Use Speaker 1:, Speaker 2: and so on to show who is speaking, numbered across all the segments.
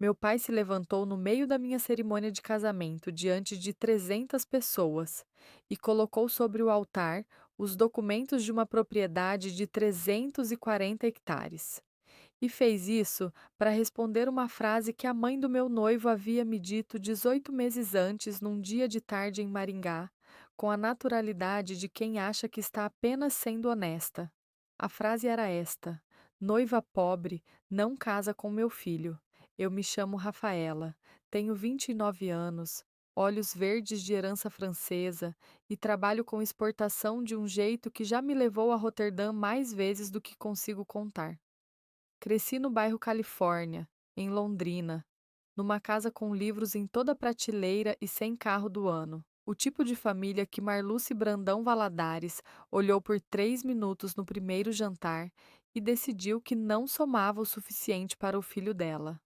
Speaker 1: Meu pai se levantou no meio da minha cerimônia de casamento, diante de 300 pessoas, e colocou sobre o altar os documentos de uma propriedade de 340 hectares. E fez isso para responder uma frase que a mãe do meu noivo havia me dito 18 meses antes, num dia de tarde em Maringá, com a naturalidade de quem acha que está apenas sendo honesta. A frase era esta: noiva pobre não casa com meu filho. Eu me chamo Rafaela, tenho 29 anos, olhos verdes de herança francesa e trabalho com exportação de um jeito que já me levou a Roterdã mais vezes do que consigo contar. Cresci no bairro Califórnia, em Londrina, numa casa com livros em toda prateleira e sem carro do ano. O tipo de família que Marluce Brandão Valadares olhou por 3 minutos no primeiro jantar e decidiu que não somava o suficiente para o filho dela.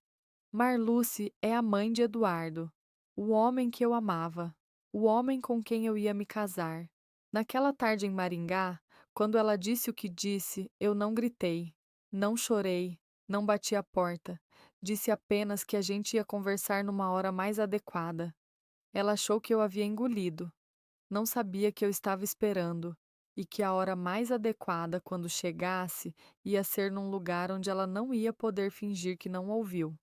Speaker 1: Marluce é a mãe de Eduardo, o homem que eu amava, o homem com quem eu ia me casar. Naquela tarde em Maringá, quando ela disse o que disse, eu não gritei, não chorei, não bati a porta. Disse apenas que a gente ia conversar numa hora mais adequada. Ela achou que eu havia engolido, não sabia que eu estava esperando e que a hora mais adequada, quando chegasse, ia ser num lugar onde ela não ia poder fingir que não ouviu.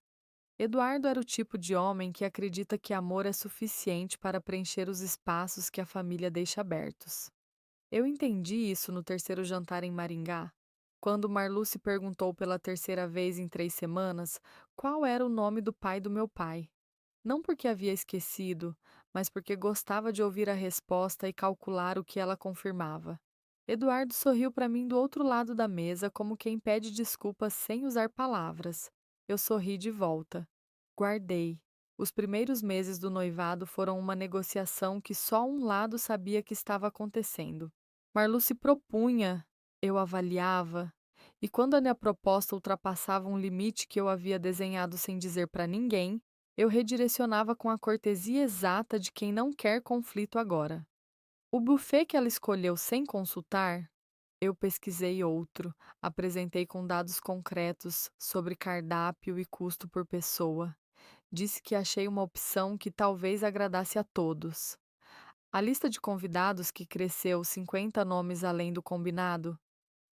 Speaker 1: Eduardo era o tipo de homem que acredita que amor é suficiente para preencher os espaços que a família deixa abertos. Eu entendi isso no terceiro jantar em Maringá, quando Marluce perguntou pela terceira vez em 3 semanas qual era o nome do pai do meu pai. Não porque havia esquecido, mas porque gostava de ouvir a resposta e calcular o que ela confirmava. Eduardo sorriu para mim do outro lado da mesa, como quem pede desculpas sem usar palavras. Eu sorri de volta. Guardei. Os primeiros meses do noivado foram uma negociação que só um lado sabia que estava acontecendo. Marlu se propunha, eu avaliava, e quando a minha proposta ultrapassava um limite que eu havia desenhado sem dizer para ninguém, eu redirecionava com a cortesia exata de quem não quer conflito agora. O buffet que ela escolheu sem consultar, eu pesquisei outro, apresentei com dados concretos sobre cardápio e custo por pessoa. Disse que achei uma opção que talvez agradasse a todos. A lista de convidados, que cresceu 50 nomes além do combinado,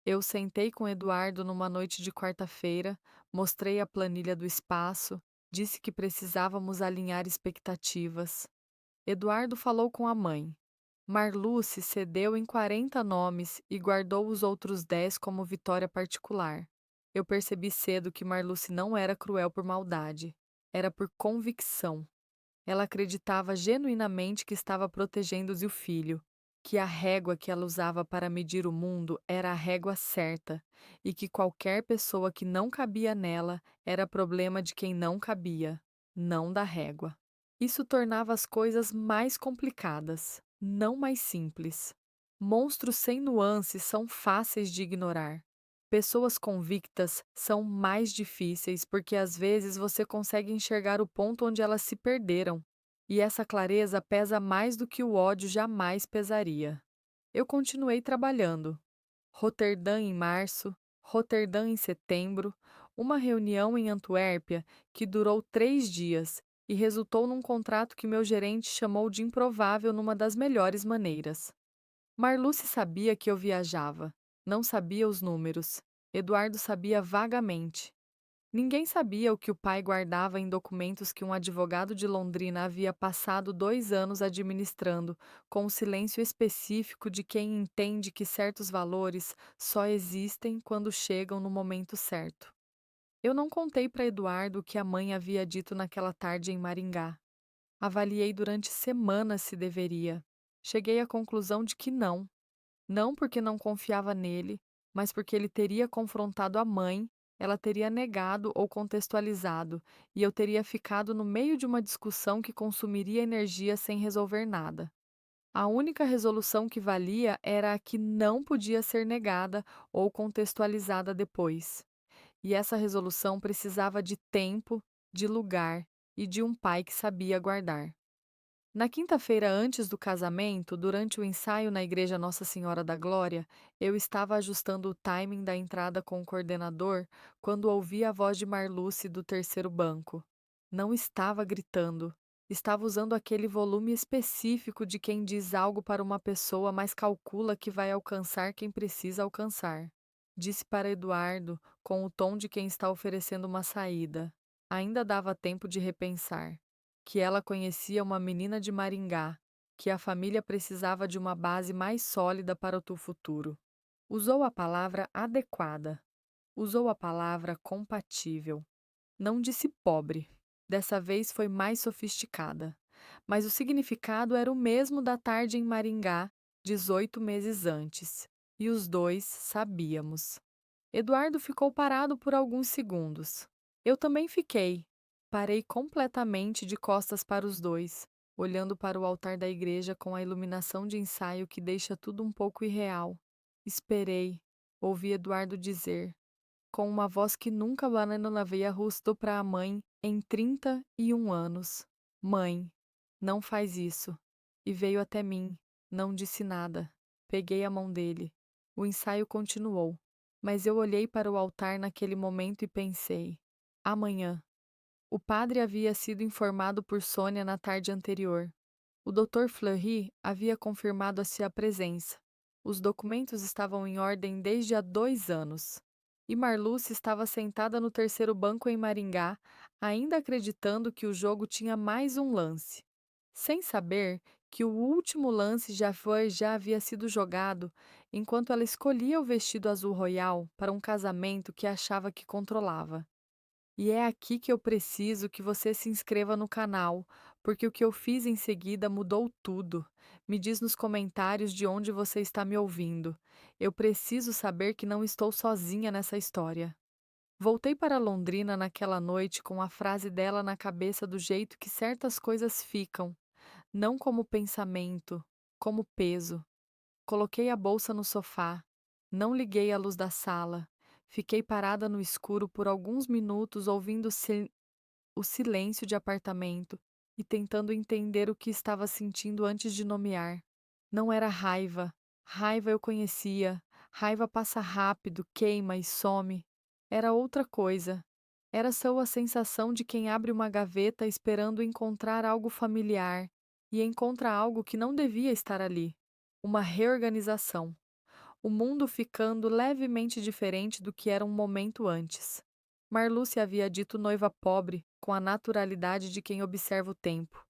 Speaker 1: eu sentei com Eduardo numa noite de quarta-feira, mostrei a planilha do espaço, disse que precisávamos alinhar expectativas. Eduardo falou com a mãe. Marluce cedeu em 40 nomes e guardou os outros 10 como vitória particular. Eu percebi cedo que Marluce não era cruel por maldade, era por convicção. Ela acreditava genuinamente que estava protegendo o filho, que a régua que ela usava para medir o mundo era a régua certa, e que qualquer pessoa que não cabia nela era problema de quem não cabia, não da régua. Isso tornava as coisas mais complicadas, não mais simples. Monstros sem nuances são fáceis de ignorar. Pessoas convictas são mais difíceis porque às vezes você consegue enxergar o ponto onde elas se perderam, e essa clareza pesa mais do que o ódio jamais pesaria. Eu continuei trabalhando. Roterdã em março, Roterdã em setembro, uma reunião em Antuérpia que durou 3 dias e resultou num contrato que meu gerente chamou de improvável numa das melhores maneiras. Marluce sabia que eu viajava, não sabia os números. Eduardo sabia vagamente. Ninguém sabia o que o pai guardava em documentos que um advogado de Londrina havia passado 2 anos administrando, com o silêncio específico de quem entende que certos valores só existem quando chegam no momento certo. Eu não contei para Eduardo o que a mãe havia dito naquela tarde em Maringá. Avaliei durante semanas se deveria. Cheguei à conclusão de que não. Não porque não confiava nele, mas porque ele teria confrontado a mãe, ela teria negado ou contextualizado, e eu teria ficado no meio de uma discussão que consumiria energia sem resolver nada. A única resolução que valia era a que não podia ser negada ou contextualizada depois. E essa resolução precisava de tempo, de lugar e de um pai que sabia guardar. Na quinta-feira antes do casamento, durante o ensaio na Igreja Nossa Senhora da Glória, eu estava ajustando o timing da entrada com o coordenador quando ouvi a voz de Marluce do terceiro banco. Não estava gritando. Estava usando aquele volume específico de quem diz algo para uma pessoa, mas calcula que vai alcançar quem precisa alcançar. Disse para Eduardo, com o tom de quem está oferecendo uma saída. Ainda dava tempo de repensar. Que ela conhecia uma menina de Maringá, que a família precisava de uma base mais sólida para o futuro. Usou a palavra adequada. Usou a palavra compatível. Não disse pobre. Dessa vez foi mais sofisticada. Mas o significado era o mesmo da tarde em Maringá, 18 meses antes. E os dois sabíamos. Eduardo ficou parado por alguns segundos. Eu também fiquei. Parei completamente de costas para os dois, olhando para o altar da igreja com a iluminação de ensaio que deixa tudo um pouco irreal. Esperei. Ouvi Eduardo dizer, com uma voz que nunca Banana na veia rustou para a mãe em 31 anos. Mãe, não faz isso. E veio até mim. Não disse nada. Peguei a mão dele. O ensaio continuou, mas eu olhei para o altar naquele momento e pensei: amanhã. O padre havia sido informado por Sônia na tarde anterior. O Dr. Fleury havia confirmado a sua presença. Os documentos estavam em ordem desde há 2 anos. E Marluce estava sentada no terceiro banco em Maringá, ainda acreditando que o jogo tinha mais um lance. Sem saber que o último lance já havia sido jogado, enquanto ela escolhia o vestido azul royal para um casamento que achava que controlava. E é aqui que eu preciso que você se inscreva no canal, porque o que eu fiz em seguida mudou tudo. Me diz nos comentários de onde você está me ouvindo. Eu preciso saber que não estou sozinha nessa história. Voltei para Londrina naquela noite com a frase dela na cabeça do jeito que certas coisas ficam, não como pensamento, como peso. Coloquei a bolsa no sofá. Não liguei a luz da sala. Fiquei parada no escuro por alguns minutos ouvindo o silêncio de apartamento e tentando entender o que estava sentindo antes de nomear. Não era raiva. Raiva eu conhecia. Raiva passa rápido, queima e some. Era outra coisa. Era só a sensação de quem abre uma gaveta esperando encontrar algo familiar e encontra algo que não devia estar ali. Uma reorganização. O mundo ficando levemente diferente do que era um momento antes. Marluce havia dito noiva pobre com a naturalidade de quem observa o tempo.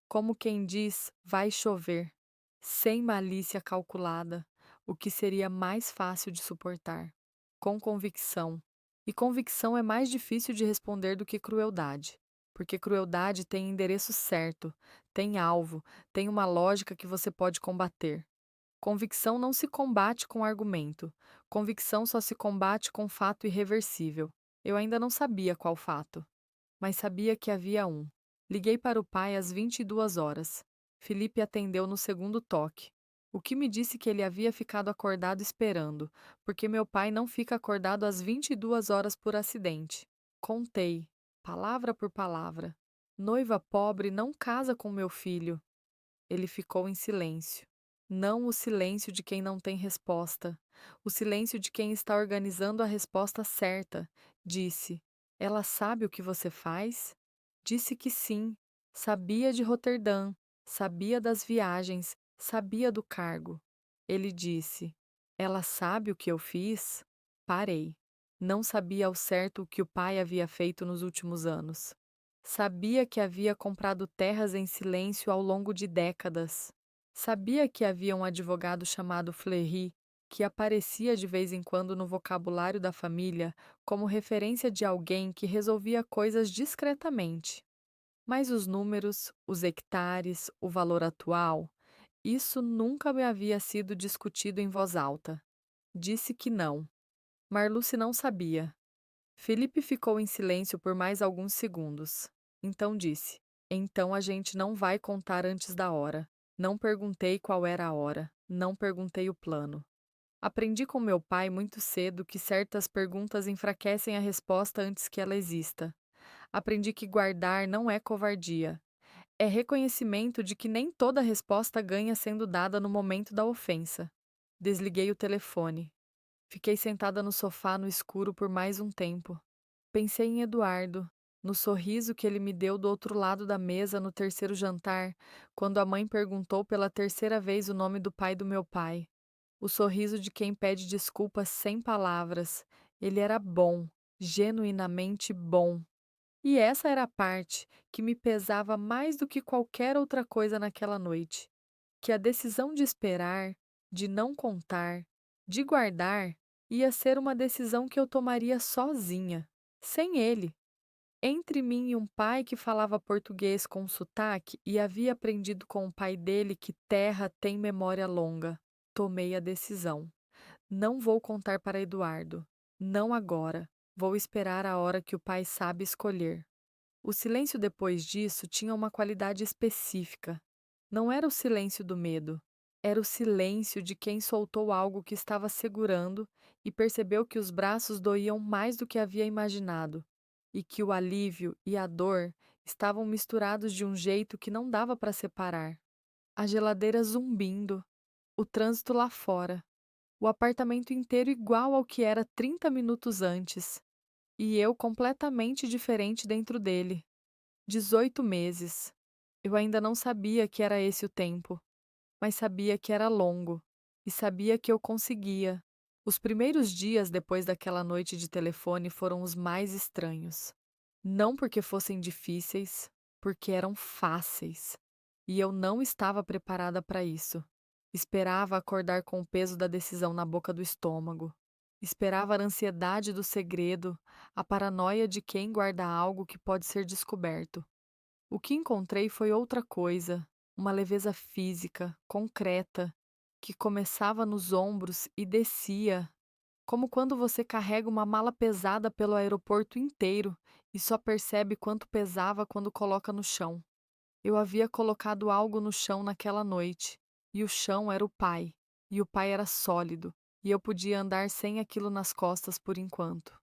Speaker 1: Como quem diz, vai chover. Sem malícia calculada, o que seria mais fácil de suportar. Com convicção. E convicção é mais difícil de responder do que crueldade. Porque crueldade tem endereço certo, tem alvo, tem uma lógica que você pode combater. Convicção não se combate com argumento. Convicção só se combate com fato irreversível. Eu ainda não sabia qual fato, mas sabia que havia um. Liguei para o pai às 22 horas. Felipe atendeu no segundo toque. O que me disse que ele havia ficado acordado esperando, porque meu pai não fica acordado às 22 horas por acidente. Contei, palavra por palavra. Noiva pobre não casa com meu filho. Ele ficou em silêncio. Não o silêncio de quem não tem resposta. O silêncio de quem está organizando a resposta certa. Disse: ela sabe o que você faz? Disse que sim. Sabia de Roterdã. Sabia das viagens. Sabia do cargo. Ele disse: ela sabe o que eu fiz? Parei. Não sabia ao certo o que o pai havia feito nos últimos anos. Sabia que havia comprado terras em silêncio ao longo de décadas. Sabia que havia um advogado chamado Fleury, que aparecia de vez em quando no vocabulário da família como referência de alguém que resolvia coisas discretamente. Mas os números, os hectares, o valor atual, isso nunca me havia sido discutido em voz alta. Disse que não. Marluce não sabia. Felipe ficou em silêncio por mais alguns segundos. Então disse: então a gente não vai contar antes da hora. Não perguntei qual era a hora. Não perguntei o plano. Aprendi com meu pai muito cedo que certas perguntas enfraquecem a resposta antes que ela exista. Aprendi que guardar não é covardia. É reconhecimento de que nem toda resposta ganha sendo dada no momento da ofensa. Desliguei o telefone. Fiquei sentada no sofá no escuro por mais um tempo. Pensei em Eduardo. no sorriso que ele me deu do outro lado da mesa no terceiro jantar, quando a mãe perguntou pela terceira vez o nome do pai do meu pai. O sorriso de quem pede desculpas sem palavras. Ele era bom, genuinamente bom. E essa era a parte que me pesava mais do que qualquer outra coisa naquela noite. Que a decisão de esperar, de não contar, de guardar, ia ser uma decisão que eu tomaria sozinha, sem ele. Entre mim e um pai que falava português com sotaque e havia aprendido com o pai dele que terra tem memória longa, tomei a decisão. Não vou contar para Eduardo. Não agora. Vou esperar a hora que o pai sabe escolher. O silêncio depois disso tinha uma qualidade específica. Não era o silêncio do medo. Era o silêncio de quem soltou algo que estava segurando e percebeu que os braços doíam mais do que havia imaginado, e que o alívio e a dor estavam misturados de um jeito que não dava para separar. A geladeira zumbindo, o trânsito lá fora, o apartamento inteiro igual ao que era 30 minutos antes, e eu completamente diferente dentro dele. 18 meses. Eu ainda não sabia que era esse o tempo, mas sabia que era longo e sabia que eu conseguia. Os primeiros dias depois daquela noite de telefone foram os mais estranhos. Não porque fossem difíceis, porque eram fáceis. E eu não estava preparada para isso. Esperava acordar com o peso da decisão na boca do estômago. Esperava a ansiedade do segredo, a paranoia de quem guarda algo que pode ser descoberto. O que encontrei foi outra coisa, uma leveza física, concreta, que começava nos ombros e descia, como quando você carrega uma mala pesada pelo aeroporto inteiro e só percebe quanto pesava quando coloca no chão. Eu havia colocado algo no chão naquela noite, e o chão era o pai, e o pai era sólido, e eu podia andar sem aquilo nas costas por enquanto.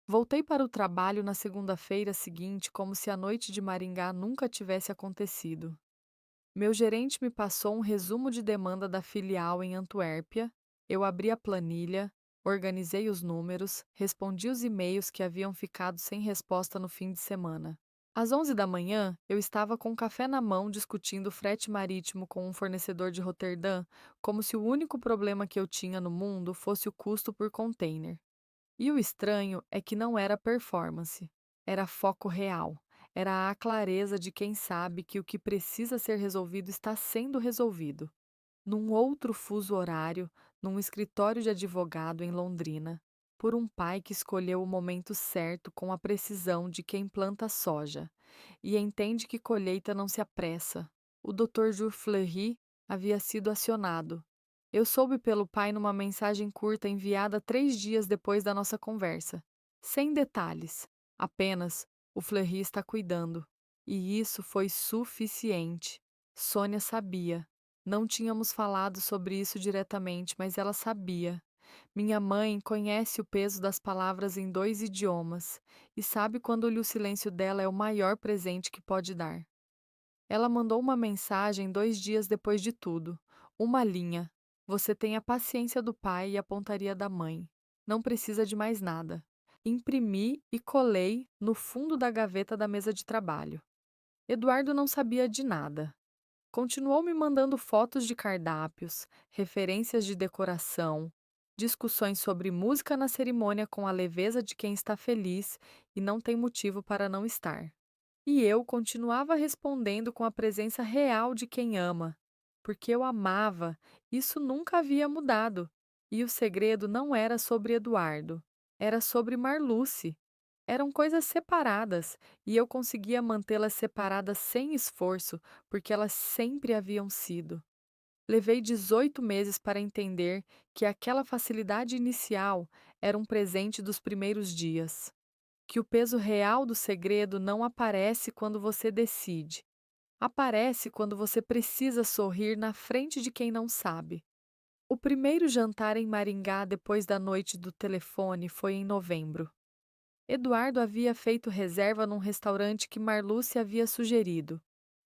Speaker 1: Voltei para o trabalho na segunda-feira seguinte como se a noite de Maringá nunca tivesse acontecido. Meu gerente me passou um resumo de demanda da filial em Antuérpia, eu abri a planilha, organizei os números, respondi os e-mails que haviam ficado sem resposta no fim de semana. Às 11 da manhã, eu estava com café na mão discutindo o frete marítimo com um fornecedor de Roterdã, como se o único problema que eu tinha no mundo fosse o custo por container. E o estranho é que não era performance, era foco real. Era a clareza de quem sabe que o que precisa ser resolvido está sendo resolvido. Num outro fuso horário, num escritório de advogado em Londrina, por um pai que escolheu o momento certo com a precisão de quem planta soja e entende que colheita não se apressa. O Dr. Jules Fleury havia sido acionado. Eu soube pelo pai numa mensagem curta enviada 3 dias depois da nossa conversa. Sem detalhes, apenas o Fleury está cuidando. E isso foi suficiente. Sônia sabia. Não tínhamos falado sobre isso diretamente, mas ela sabia. Minha mãe conhece o peso das palavras em 2 idiomas e sabe quando o silêncio dela é o maior presente que pode dar. Ela mandou uma mensagem 2 dias depois de tudo. Uma linha. Você tem a paciência do pai e a pontaria da mãe. Não precisa de mais nada. Imprimi e colei no fundo da gaveta da mesa de trabalho. Eduardo não sabia de nada. Continuou me mandando fotos de cardápios, referências de decoração, discussões sobre música na cerimônia com a leveza de quem está feliz e não tem motivo para não estar. E eu continuava respondendo com a presença real de quem ama, porque eu amava, isso nunca havia mudado. E o segredo não era sobre Eduardo, era sobre Marluce. Eram coisas separadas, e eu conseguia mantê-las separadas sem esforço, porque elas sempre haviam sido. Levei 18 meses para entender que aquela facilidade inicial era um presente dos primeiros dias. Que o peso real do segredo não aparece quando você decide. Aparece quando você precisa sorrir na frente de quem não sabe. O primeiro jantar em Maringá depois da noite do telefone foi em novembro. Eduardo havia feito reserva num restaurante que Marluce havia sugerido.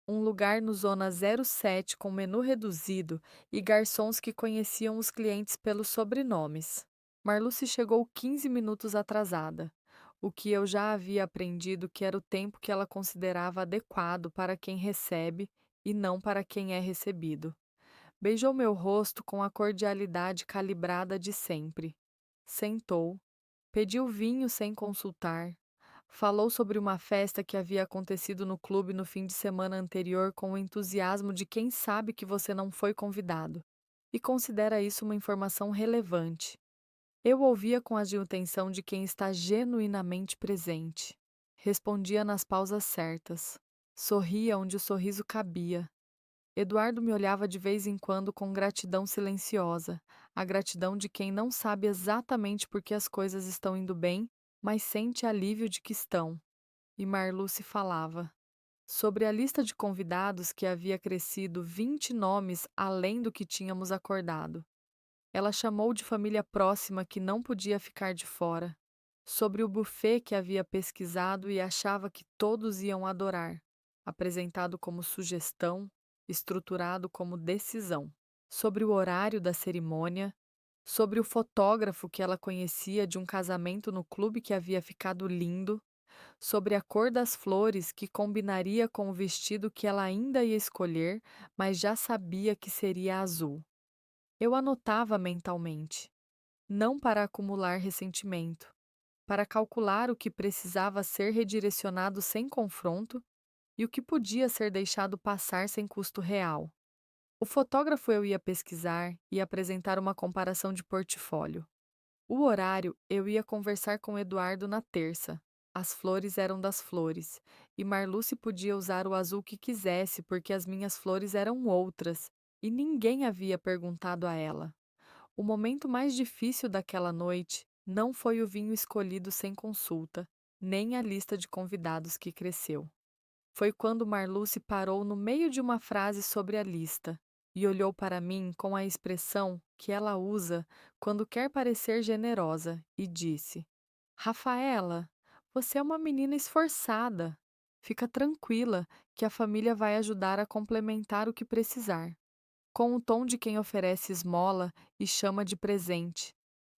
Speaker 1: Um lugar no Zona 07 com menu reduzido e garçons que conheciam os clientes pelos sobrenomes. Marluce chegou 15 minutos atrasada. o que eu já havia aprendido que era o tempo que ela considerava adequado para quem recebe e não para quem é recebido. Beijou meu rosto com a cordialidade calibrada de sempre. Sentou, pediu vinho sem consultar. Falou sobre uma festa que havia acontecido no clube no fim de semana anterior com o entusiasmo de quem sabe que você não foi convidado e considera isso uma informação relevante. Eu ouvia com a atenção de quem está genuinamente presente. Respondia nas pausas certas. Sorria onde o sorriso cabia. Eduardo me olhava de vez em quando com gratidão silenciosa, a gratidão de quem não sabe exatamente por que as coisas estão indo bem, mas sente alívio de que estão. E Marluce falava sobre a lista de convidados que havia crescido 20 nomes além do que tínhamos acordado. Ela chamou de família próxima que não podia ficar de fora. Sobre o buffet que havia pesquisado e achava que todos iam adorar, apresentado como sugestão, estruturado como decisão. Sobre o horário da cerimônia, sobre o fotógrafo que ela conhecia de um casamento no clube que havia ficado lindo, sobre a cor das flores que combinaria com o vestido que ela ainda ia escolher, mas já sabia que seria azul. Eu anotava mentalmente, não para acumular ressentimento, para calcular o que precisava ser redirecionado sem confronto e o que podia ser deixado passar sem custo real. O fotógrafo eu ia pesquisar e apresentar uma comparação de portfólio. O horário eu ia conversar com Eduardo na terça. As flores eram das flores, e Marluce podia usar o azul que quisesse porque as minhas flores eram outras, e ninguém havia perguntado a ela. O momento mais difícil daquela noite não foi o vinho escolhido sem consulta, nem a lista de convidados que cresceu. Foi quando Marluce parou no meio de uma frase sobre a lista e olhou para mim com a expressão que ela usa quando quer parecer generosa e disse: Rafaela, você é uma menina esforçada. Fica tranquila que a família vai ajudar a complementar o que precisar. Com o tom de quem oferece esmola e chama de presente.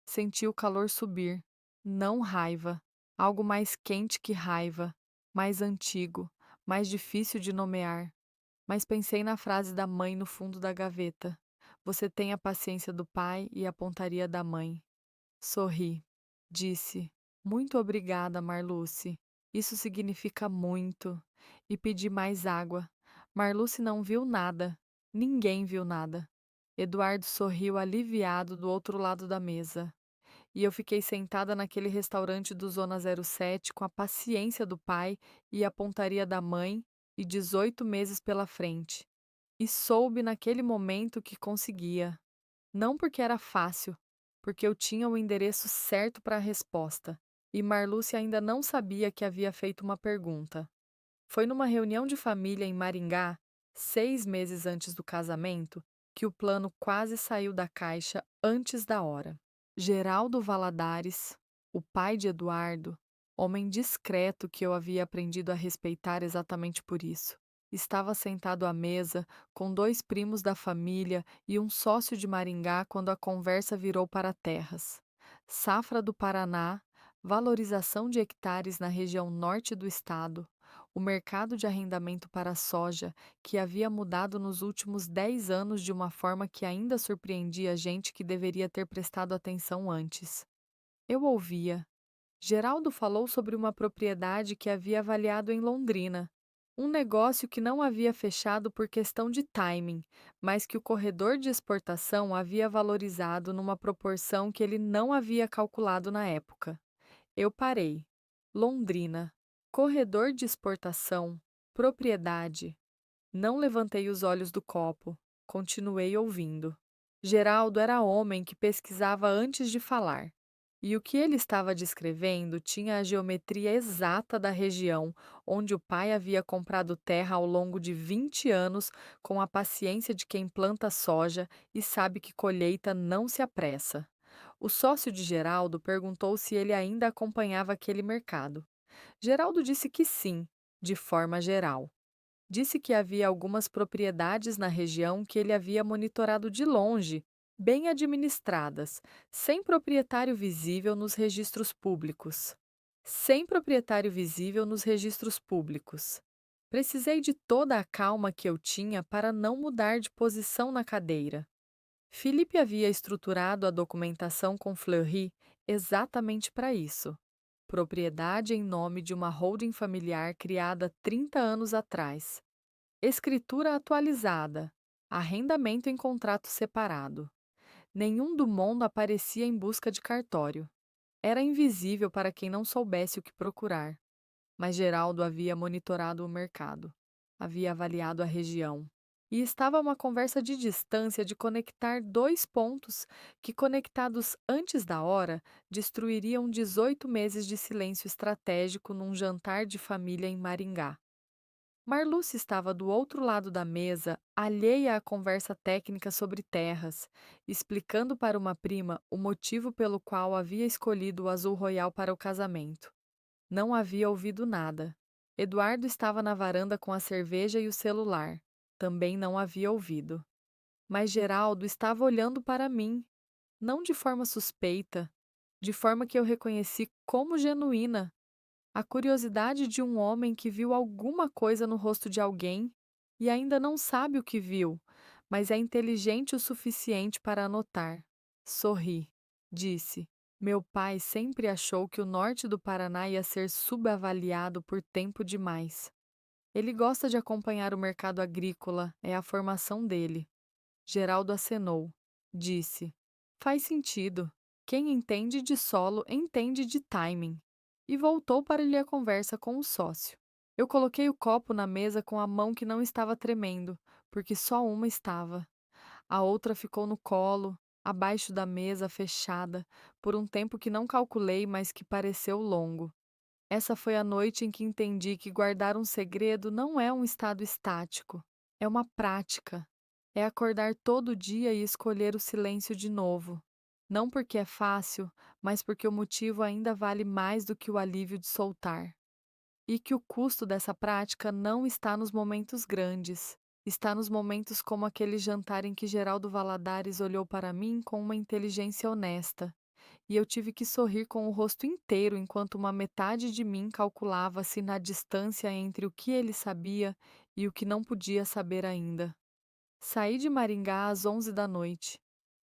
Speaker 1: Senti o calor subir. Não raiva. Algo mais quente que raiva. Mais antigo. Mais difícil de nomear. Mas pensei na frase da mãe no fundo da gaveta. Você tem a paciência do pai e a pontaria da mãe. Sorri. Disse: Muito obrigada, Marluce. Isso significa muito. E pedi mais água. Marluce não viu nada. Ninguém viu nada. Eduardo sorriu aliviado do outro lado da mesa. E eu fiquei sentada naquele restaurante do Zona 07 com a paciência do pai e a pontaria da mãe e 18 meses pela frente. E soube naquele momento que conseguia. Não porque era fácil, porque eu tinha o endereço certo para a resposta. E Marluce ainda não sabia que havia feito uma pergunta. Foi numa reunião de família em Maringá, 6 meses antes do casamento, que o plano quase saiu da caixa antes da hora. Geraldo Valadares, o pai de Eduardo, homem discreto que eu havia aprendido a respeitar exatamente por isso, estava sentado à mesa com dois primos da família e um sócio de Maringá quando a conversa virou para terras. Safra do Paraná, valorização de hectares na região norte do estado, o mercado de arrendamento para a soja, que havia mudado nos últimos 10 anos de uma forma que ainda surpreendia a gente que deveria ter prestado atenção antes. Eu ouvia. Geraldo falou sobre uma propriedade que havia avaliado em Londrina. Um negócio que não havia fechado por questão de timing, mas que o corredor de exportação havia valorizado numa proporção que ele não havia calculado na época. Eu parei. Londrina. Corredor de exportação. Propriedade. Não levantei os olhos do copo. Continuei ouvindo. Geraldo era homem que pesquisava antes de falar. E o que ele estava descrevendo tinha a geometria exata da região onde o pai havia comprado terra ao longo de 20 anos com a paciência de quem planta soja e sabe que colheita não se apressa. O sócio de Geraldo perguntou se ele ainda acompanhava aquele mercado. Geraldo disse que sim, de forma geral. Disse que havia algumas propriedades na região que ele havia monitorado de longe, bem administradas, sem proprietário visível nos registros públicos. sem proprietário visível nos registros públicos. Precisei de toda a calma que eu tinha para não mudar de posição na cadeira. Felipe havia estruturado a documentação com Fleury exatamente para isso. Propriedade em nome de uma holding familiar criada 30 anos atrás. Escritura atualizada. Arrendamento em contrato separado. Nenhum do mundo aparecia em busca de cartório. Era invisível para quem não soubesse o que procurar. Mas Geraldo havia monitorado o mercado, havia avaliado a região. E estava a uma conversa de distância de conectar dois pontos que, conectados antes da hora, destruiriam 18 meses de silêncio estratégico num jantar de família em Maringá. Marluce estava do outro lado da mesa, alheia à conversa técnica sobre terras, explicando para uma prima o motivo pelo qual havia escolhido o azul royal para o casamento. Não havia ouvido nada. Eduardo estava na varanda com a cerveja e o celular. Também não havia ouvido. Mas Geraldo estava olhando para mim, não de forma suspeita, de forma que eu reconheci como genuína. A curiosidade de um homem que viu alguma coisa no rosto de alguém e ainda não sabe o que viu, mas é inteligente o suficiente para anotar. Sorri, disse. Meu pai sempre achou que o norte do Paraná ia ser subavaliado por tempo demais. Ele gosta de acompanhar o mercado agrícola, é a formação dele. Geraldo acenou. Disse: Faz sentido. Quem entende de solo entende de timing. E voltou para lhe a conversa com o sócio. Eu coloquei o copo na mesa com a mão que não estava tremendo, porque só uma estava. A outra ficou no colo, abaixo da mesa fechada, por um tempo que não calculei, mas que pareceu longo. Essa foi a noite em que entendi que guardar um segredo não é um estado estático, é uma prática. É acordar todo dia e escolher o silêncio de novo. Não porque é fácil, mas porque o motivo ainda vale mais do que o alívio de soltar. E que o custo dessa prática não está nos momentos grandes, está nos momentos como aquele jantar em que Geraldo Valadares olhou para mim com uma inteligência honesta, e eu tive que sorrir com o rosto inteiro enquanto uma metade de mim calculava-se na distância entre o que ele sabia e o que não podia saber ainda. Saí de Maringá às 11 da noite.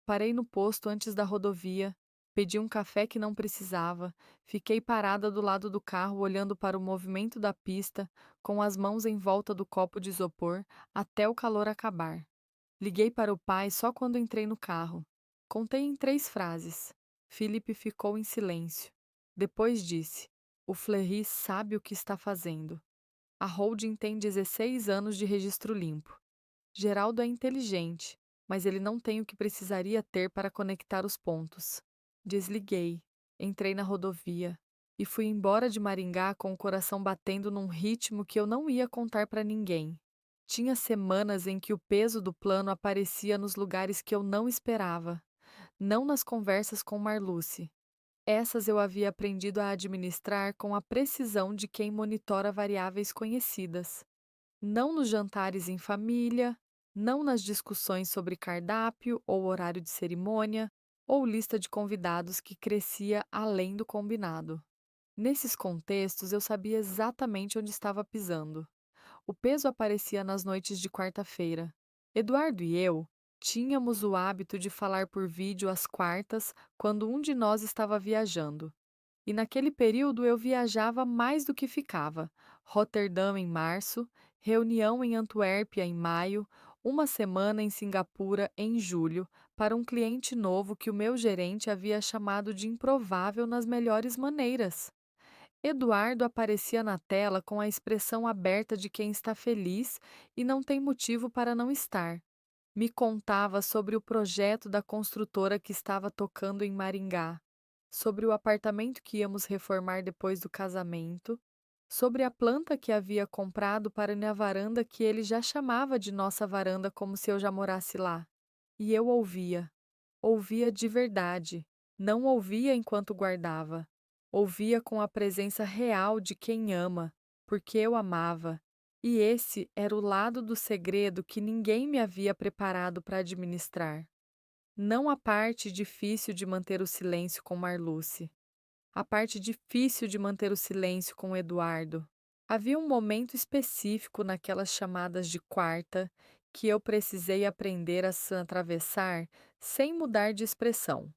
Speaker 1: Parei no posto antes da rodovia, pedi um café que não precisava, fiquei parada do lado do carro olhando para o movimento da pista, com as mãos em volta do copo de isopor, até o calor acabar. Liguei para o pai só quando entrei no carro. Contei em 3 frases. Felipe ficou em silêncio. Depois disse: O Fleury sabe o que está fazendo. A holding tem 16 anos de registro limpo. Geraldo é inteligente, mas ele não tem o que precisaria ter para conectar os pontos. Desliguei, entrei na rodovia e fui embora de Maringá com o coração batendo num ritmo que eu não ia contar para ninguém. Tinha semanas em que o peso do plano aparecia nos lugares que eu não esperava, não nas conversas com Marluce. Essas eu havia aprendido a administrar com a precisão de quem monitora variáveis conhecidas. Não nos jantares em família, não nas discussões sobre cardápio ou horário de cerimônia, ou lista de convidados que crescia além do combinado. Nesses contextos, eu sabia exatamente onde estava pisando. O peso aparecia nas noites de quarta-feira. Eduardo e eu tínhamos o hábito de falar por vídeo às quartas, quando um de nós estava viajando. E naquele período eu viajava mais do que ficava. Roterdã em março, reunião em Antuérpia em maio, uma semana em Singapura em julho, para um cliente novo que o meu gerente havia chamado de improvável nas melhores maneiras. Eduardo aparecia na tela com a expressão aberta de quem está feliz e não tem motivo para não estar. Me contava sobre o projeto da construtora que estava tocando em Maringá, sobre o apartamento que íamos reformar depois do casamento, sobre a planta que havia comprado para minha varanda que ele já chamava de nossa varanda como se eu já morasse lá. E eu ouvia, ouvia de verdade, não ouvia enquanto guardava. Ouvia com a presença real de quem ama, porque eu amava. E esse era o lado do segredo que ninguém me havia preparado para administrar. Não a parte difícil de manter o silêncio com Marluce. a parte difícil de manter o silêncio com o Eduardo. Havia um momento específico naquelas chamadas de quarta que eu precisei aprender a se atravessar sem mudar de expressão.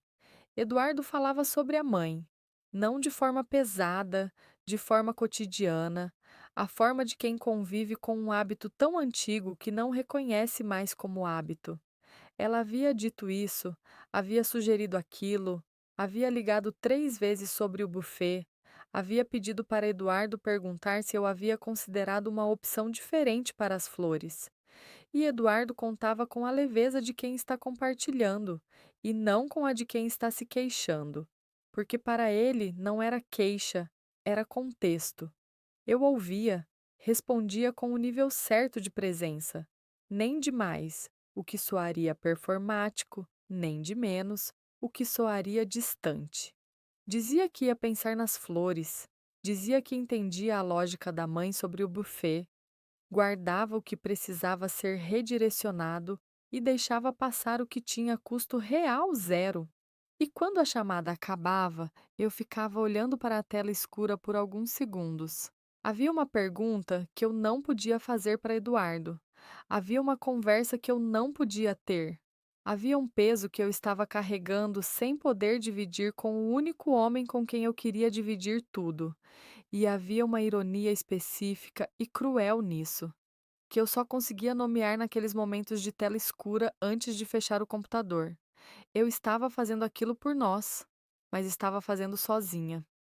Speaker 1: Eduardo falava sobre a mãe, não de forma pesada, de forma cotidiana, a forma de quem convive com um hábito tão antigo que não reconhece mais como hábito. Ela havia dito isso, havia sugerido aquilo, havia ligado 3 vezes sobre o buffet, havia pedido para Eduardo perguntar se eu havia considerado uma opção diferente para as flores. E Eduardo contava com a leveza de quem está compartilhando, e não com a de quem está se queixando. Porque para ele não era queixa, era contexto. Eu ouvia, respondia com o nível certo de presença, nem de mais, o que soaria performático, nem de menos, o que soaria distante. Dizia que ia pensar nas flores, dizia que entendia a lógica da mãe sobre o buffet, guardava o que precisava ser redirecionado e deixava passar o que tinha custo real zero. E quando a chamada acabava, eu ficava olhando para a tela escura por alguns segundos. Havia uma pergunta que eu não podia fazer para Eduardo. Havia uma conversa que eu não podia ter. Havia um peso que eu estava carregando sem poder dividir com o único homem com quem eu queria dividir tudo. E havia uma ironia específica e cruel nisso, que eu só conseguia nomear naqueles momentos de tela escura antes de fechar o computador. Eu estava fazendo aquilo por nós, mas estava fazendo sozinha.